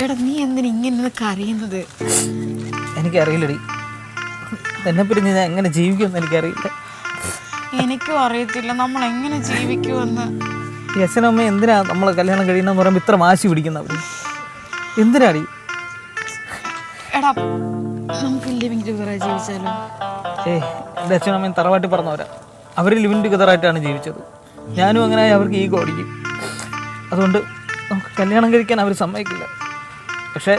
എടാ നീ എന്തിനാ ഇങ്ങനെ കരയുന്നത്? എനിക്കറിയില്ലടി, എന്നെ പിരിഞ്ഞ് ഞാൻ എങ്ങനെ ജീവിക്കുമെന്ന് എനിക്കറിയില്ല. എനിക്കും അറിയത്തില്ല നമ്മൾ എങ്ങനെ ജീവിക്കുമെന്ന്. ഈ അച്ഛനും അമ്മയും എന്തിനാ നമ്മൾ കല്യാണം കഴിയണമെന്ന് പറയുമ്പോൾ ഇത്ര വാശി പിടിക്കുന്നവർ? എന്തിനാടി? എടാ നമുക്ക് ലിവിങ് ടുഗദർ ജീവിച്ചാലോ? എൻ്റെ അച്ഛനും അമ്മയും തറവാട്ടി പറഞ്ഞവരാ. അവർ ലിവിങ് ടുഗദറായിട്ടാണ് ജീവിച്ചത്. ഞാനും അങ്ങനെ അവർക്ക് ഈഗോ അടിക്കും. അതുകൊണ്ട് നമുക്ക് കല്യാണം കഴിക്കാൻ അവർ സമ്മതിക്കില്ല. പക്ഷേ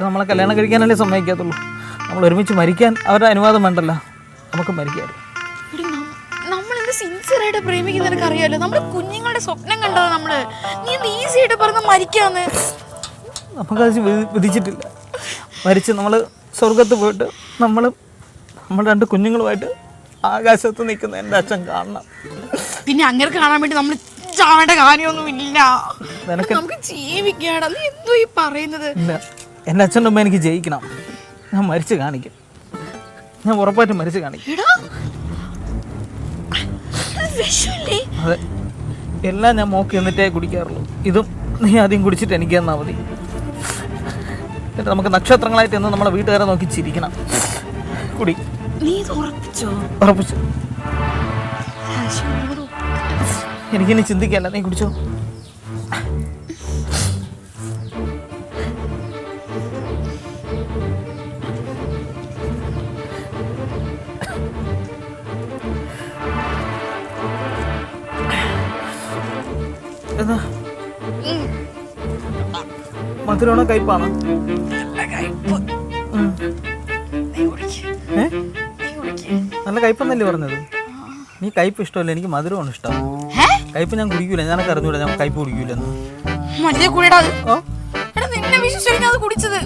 നമ്മളെ കല്യാണം കഴിക്കാനല്ലേ സമ്മതിക്കാത്തുള്ളൂ. നമ്മൾ ഒരുമിച്ച് മരിക്കാൻ അവരുടെ അനുവാദം വേണ്ടല്ലോ. നമുക്ക് മരിക്കാൻ. നമ്മളെന്ത് സിൻസിയറായിട്ട് പ്രേമിക്കുന്ന നിനക്ക് അറിയാലോ. നമ്മുടെ കുഞ്ഞുങ്ങളുടെ സ്വപ്നം കണ്ടത് നമ്മള്. നീ എന്ത് ഈസി ആയിട്ട് പറഞ്ഞ മരിക്കാന്ന്? നമുക്കത് വിധിച്ചിട്ടില്ല. മരിച്ച് നമ്മൾ സ്വർഗത്ത് പോയിട്ട് നമ്മൾ 2 കുഞ്ഞുങ്ങളുമായിട്ട് ആകാശത്ത് നിൽക്കുന്ന എൻ്റെ അച്ഛൻ കാണണം. പിന്നെ അങ്ങനെ കാണാൻ വേണ്ടി നമ്മൾ ചാവേണ്ട കാര്യമൊന്നുമില്ല. നമുക്ക് ജീവിക്കാടാ. നീ എന്തോ ഈ പറയുന്നത്? ഇല്ല, എൻ്റെ അച്ഛൻ്റെ മുമ്പ് എനിക്ക് ജയിക്കണം. ഞാൻ മരിച്ച് കാണിക്കും. ഞാൻ ഉറപ്പായിട്ടും മരിച്ച് കാണിക്കും. അതെ, എല്ലാം ഞാൻ മോക്ക് എന്നിട്ടേ കുടിക്കാറുള്ളൂ. ഇതും നീ ആദ്യം കുടിച്ചിട്ട് എനിക്ക് തന്നാൽ മതി. എന്നിട്ട് നമുക്ക് നക്ഷത്രങ്ങളായിട്ട് എന്ന് നമ്മളെ വീട്ടുകാരെ നോക്കി ചിരിക്കണം. കുടി. നീ ഉറപ്പിച്ചോ? ഉറപ്പിച്ചു. എനിക്കിനി ചിന്തിക്കല്ല, നീ കുടിച്ചോ. എന്താ മധുരമാണോ കയ്പാണോ? നല്ല കയ്പെന്നല്ലേ പറഞ്ഞത്? നീ കയ്പ് ഇഷ്ടമല്ല, എനിക്ക് മധുരമാണ് ഇഷ്ടം. കയ്പ് ഞാൻ കുടിക്കൂല. ഞാനൊക്കെ അറിഞ്ഞൂല ഞാൻ കയ്പ് കുടിക്കൂലെന്ന്.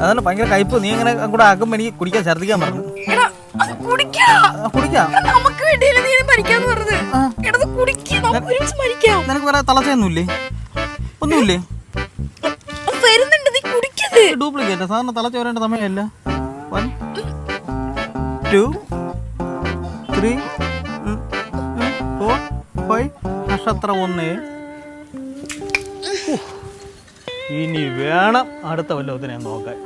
അതന്നെ ഭയങ്കര കയ്പ്. നീ അങ്ങനെ കൂടെ ആക്കുമ്പോ എനിക്ക് കുടിക്കാൻ ഛർദ്ദിക്കാൻ പറഞ്ഞു. കുടിക്കാം. നിനക്ക് വേറെ തളച്ചൊന്നുമില്ലേ? ഒന്നുമില്ലേ? ഡ്യൂപ്ലിക്കേറ്റ്. സാധാരണ തളച്ച വരേണ്ട സമയമല്ല. 1 2 3 4 5 നക്ഷത്രം 1. ഇനി വേണം അടുത്ത വല്ലതും ഞാൻ നോക്കാൻ.